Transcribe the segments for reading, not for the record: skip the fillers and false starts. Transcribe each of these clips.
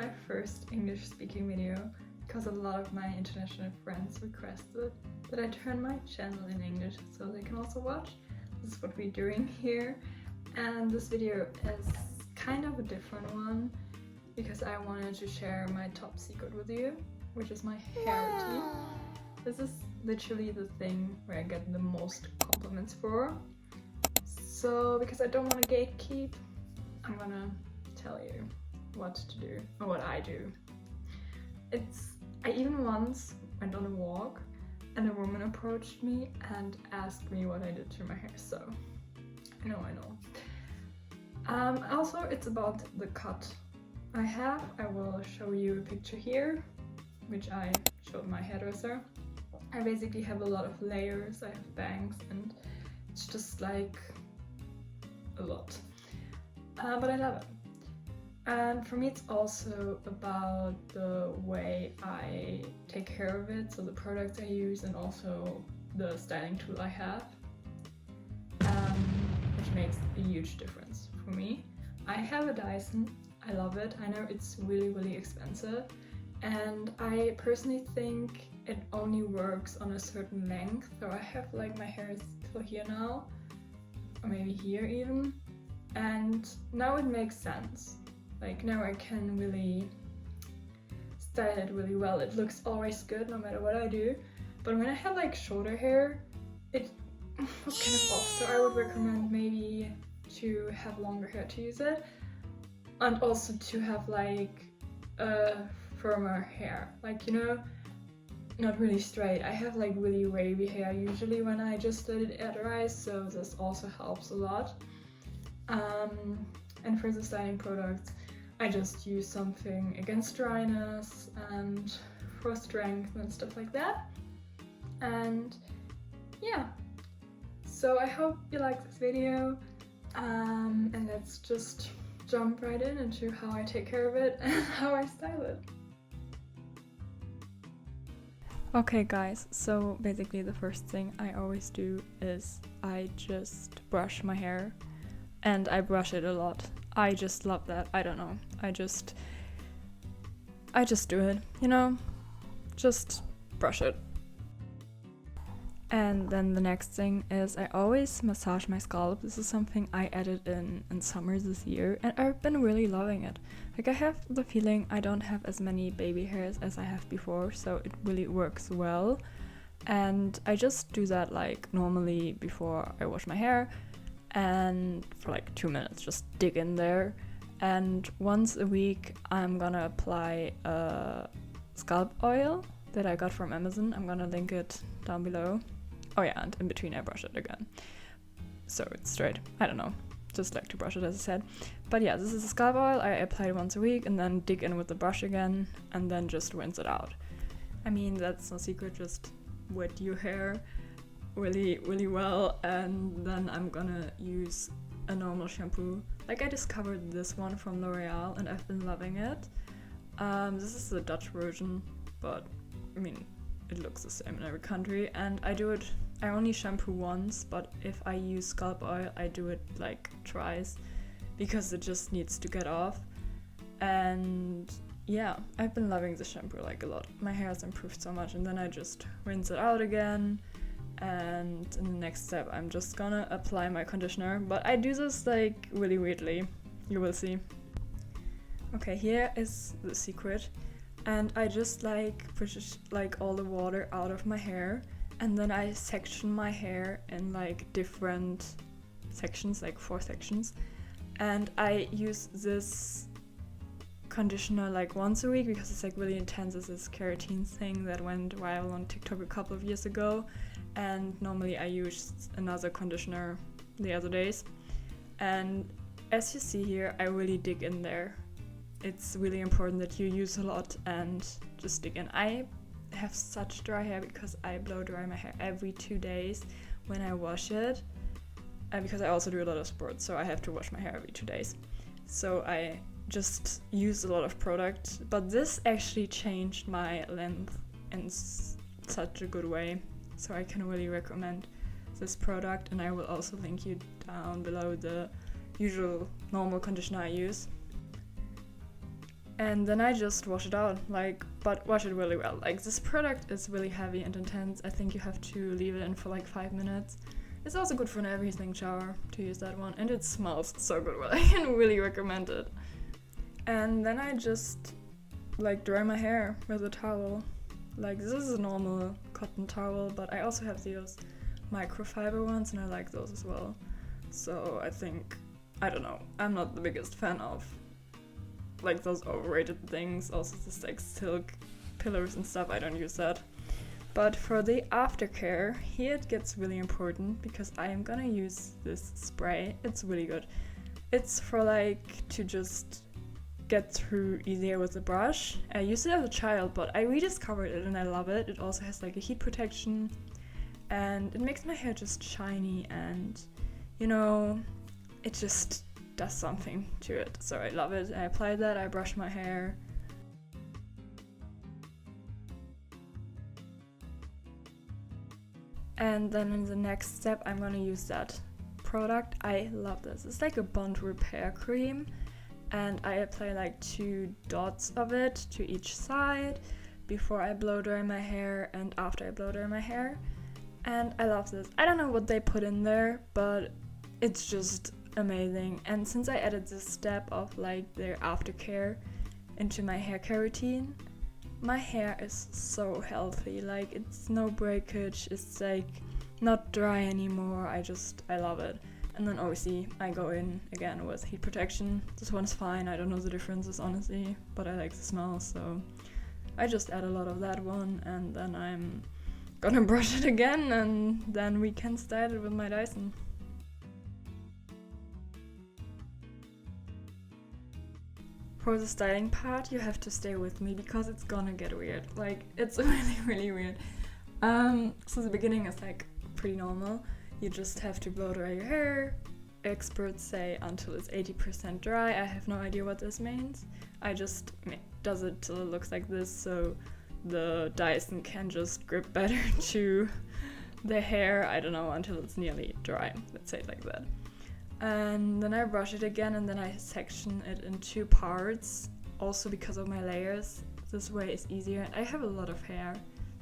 my first English speaking video because a lot of my international friends requested that I turn my channel in English so they can also watch. This is what we're doing here, and this video is kind of a different one because I wanted to share my top secret with you, which is my hair routine. This is literally the thing where I get the most compliments for. So because I don't want to gatekeep, I'm gonna tell you what to do or what I do. I even once went on a walk and a woman approached me and asked me what I did to my hair, so I know. Also, it's about the cut I have. I will show you a picture here, which I showed my hairdresser. I basically have a lot of layers, I have bangs, and it's just like a lot. But I love it. And for me it's also about the way I take care of it, so the products I use and also the styling tool I have, which makes a huge difference for me. I have a Dyson, I love it. I know it's really expensive, and I personally think it only works on a certain length, so I have like my hair is till here now, or maybe here even, and now it makes sense. Like now I can really style it really well. It looks always good no matter what I do, but when I had like shorter hair, it was kind of off, so I would recommend maybe to have longer hair to use it, and also to have like firmer hair, like, you know, not really straight. I have like really wavy hair usually when I just let it air dry, so this also helps a lot. And for the styling products, I just use something against dryness and for strength and stuff like that. And yeah, so I hope you like this video, and let's just jump right into how I take care of it and how I style it. Okay guys, so basically the first thing I always do is I just brush my hair, and I brush it a lot. I just love that. I don't know. I just do it, you know? Just brush it. And then the next thing is I always massage my scalp. This is something I added in summer this year, and I've been really loving it. Like, I have the feeling I don't have as many baby hairs as I have before, so it really works well. And I just do that like normally before I wash my hair, and for like 2 minutes just dig in there. And once a week I'm gonna apply a scalp oil that I got from Amazon. I'm gonna link it down below. Oh yeah, and in between I brush it again, so it's straight. I don't know, just like to brush it, as I said. But yeah, this is a scalp oil. I apply it once a week and then dig in with the brush again and then just rinse it out. I mean, that's no secret, just wet your hair really well, and then I'm gonna use a normal shampoo. Like, I discovered this one from Loreal and I've been loving it. This is the Dutch version, but I mean, it looks the same in every country, and I only shampoo once, but if I use scalp oil I do it like twice because it just needs to get off. And yeah, I've been loving the shampoo like a lot. My hair has improved so much, and then I just rinse it out again. And in the next step I'm just gonna apply my conditioner, but I do this like really weirdly, you will see. Okay, here is the secret, and I just like push like all the water out of my hair, and then I section my hair in like different sections, like 4 sections, and I use this conditioner like once a week because it's like really intense. It's this keratin thing that went viral on TikTok a couple of years ago, and normally I use another conditioner the other days. And as you see here, I really dig in there. It's really important that you use a lot and just dig in. I have such dry hair because I blow dry my hair every 2 days when I wash it, because I also do a lot of sports, so I have to wash my hair every 2 days. So I just use a lot of product, but this actually changed my length in such a good way, so I can really recommend this product, and I will also link you down below the usual normal conditioner I use. And then I just wash it out, like, but wash it really well. Like, this product is really heavy and intense. I think you have to leave it in for like 5 minutes. It's also good for an everything shower to use that one, and it smells so good. Well, I can really recommend it. And then I just like dry my hair with a towel. Like, this is a normal cotton towel, but I also have those microfiber ones, and I like those as well. So I think, I don't know, I'm not the biggest fan of like those overrated things, also this like silk pillows and stuff. I don't use that. But for the aftercare, here it gets really important because I am gonna use this spray. It's really good. It's for like to just get through easier with the brush. I used it as a child, but I rediscovered it and I love it. It also has like a heat protection and it makes my hair just shiny, and you know, it just does something to it. So I love it. I apply that, I brush my hair. And then in the next step, I'm gonna use that product. I love this. It's like a bond repair cream, and I apply like 2 dots of it to each side before I blow dry my hair and after I blow dry my hair. And I love this. I don't know what they put in there, but it's just amazing. And since I added this step of like their aftercare into my hair care routine, my hair is so healthy. Like, it's no breakage, it's like not dry anymore. I love it. And then obviously I go in again with heat protection. This one's fine, I don't know the differences honestly, but I like the smell, so I just add a lot of that one, and then I'm gonna brush it again, and then we can style it with my Dyson. For the styling part, you have to stay with me because it's gonna get weird. Like, it's really, really weird. So the beginning is like pretty normal. You just have to blow dry your hair. Experts say until it's 80% dry. I have no idea what this means. I just does it till it looks like this, so the Dyson can just grip better to the hair. I don't know, until it's nearly dry. Let's say it like that. And then I brush it again, and then I section it in 2 parts, also because of my layers. This way it's easier. I have a lot of hair,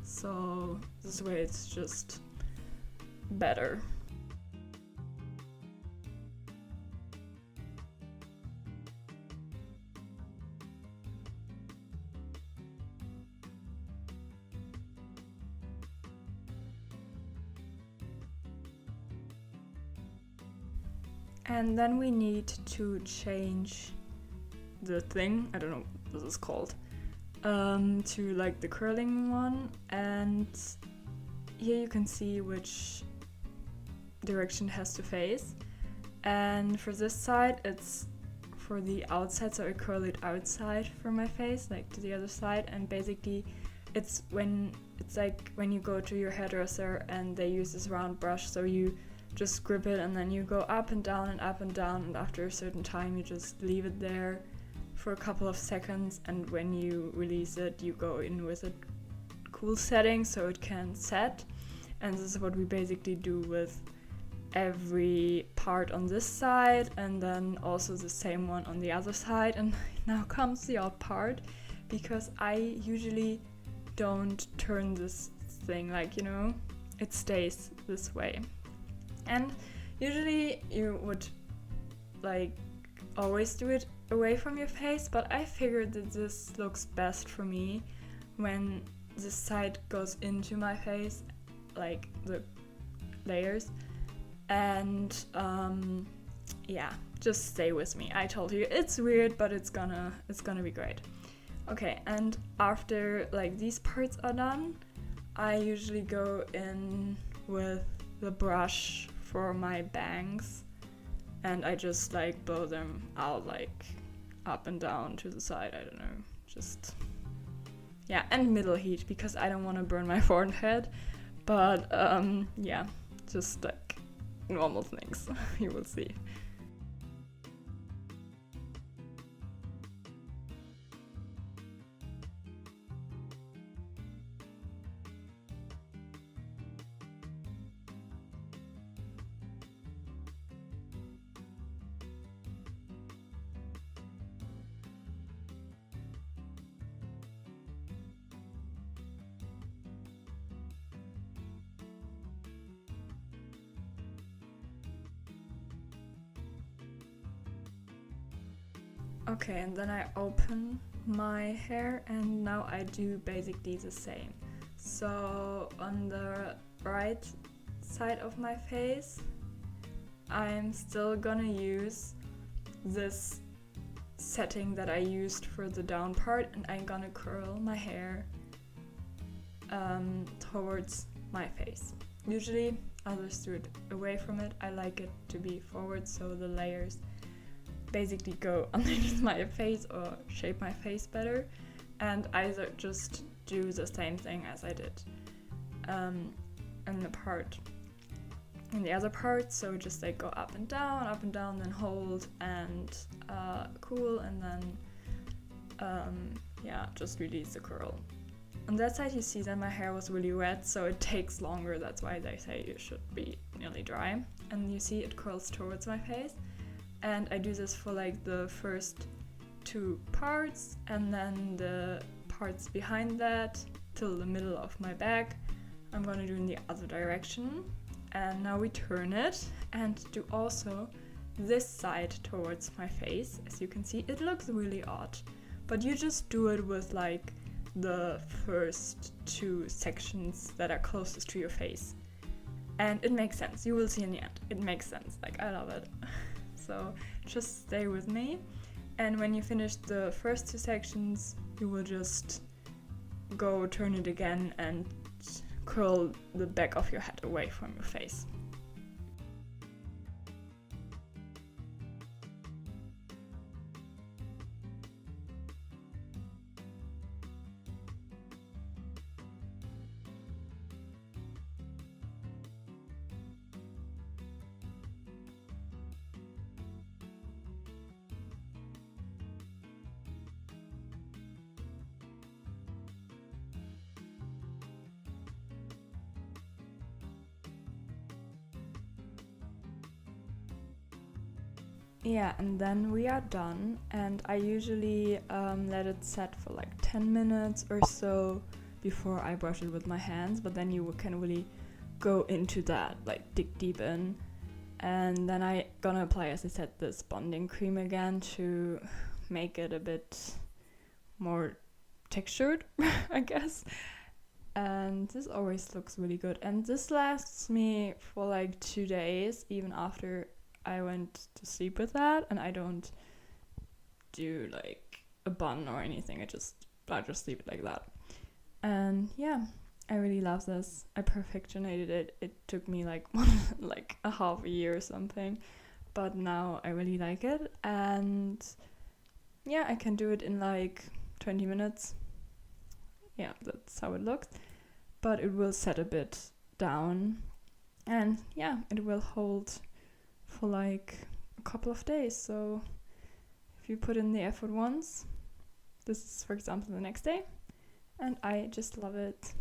so this way it's just better. And then we need to change the thing, I don't know what this is called, to like the curling one. And here you can see which direction it has to face. And for this side, it's for the outside, so I curl it outside from my face, like to the other side. And basically it's like when you go to your hairdresser and they use this round brush, so you just grip it and then you go up and down and up and down, and after a certain time you just leave it there for a couple of seconds, and when you release it you go in with a cool setting so it can set. And this is what we basically do with every part on this side, and then also the same one on the other side. And now comes the odd part, because I usually don't turn this thing, like, you know, it stays this way. And usually you would like always do it away from your face, but I figured that this looks best for me when this side goes into my face, like the layers. And yeah, just stay with me. I told you it's weird, but it's gonna be great. Okay, and after like these parts are done, I usually go in with the brush for my bangs, and I just like blow them out like up and down to the side. I don't know, just yeah, and middle heat because I don't want to burn my forehead. But yeah, just like normal things you will see. Okay, and then I open my hair and now I do basically the same. So on the right side of my face, I'm still gonna use this setting that I used for the down part, and I'm gonna curl my hair towards my face. Usually others do it away from it. I like it to be forward, so the layers basically go underneath my face or shape my face better, and I just do the same thing as I did in the other part. So just like go up and down, then hold and cool, and then just release the curl. On that side you see that my hair was really wet, so it takes longer. That's why they say you should be nearly dry. And you see it curls towards my face, and I do this for like the first 2 parts, and then the parts behind that till the middle of my back I'm gonna do in the other direction. And now we turn it and do also this side towards my face. As you can see, it looks really odd, but you just do it with like the first 2 sections that are closest to your face, and it makes sense. You will see in the end, it makes sense. Like, I love it. So just stay with me, and when you finish the first 2 sections you will just go turn it again and curl the back of your head away from your face. Yeah, and then we are done, and I usually let it set for like 10 minutes or so before I brush it with my hands, but then you can really go into that, like dig deep in. And then I gonna apply, as I said, this bonding cream again to make it a bit more textured, I guess. And this always looks really good, and this lasts me for like 2 days, even after I went to sleep with that, and I don't do like a bun or anything. I just leave it like that. And yeah, I really love this. I perfectionated it. It took me like like a half a year or something, but now I really like it. And yeah, I can do it in like 20 minutes. Yeah, that's how it looks. But it will set a bit down, and yeah, it will hold for like a couple of days. So if you put in the effort once, this is for example the next day, and I just love it.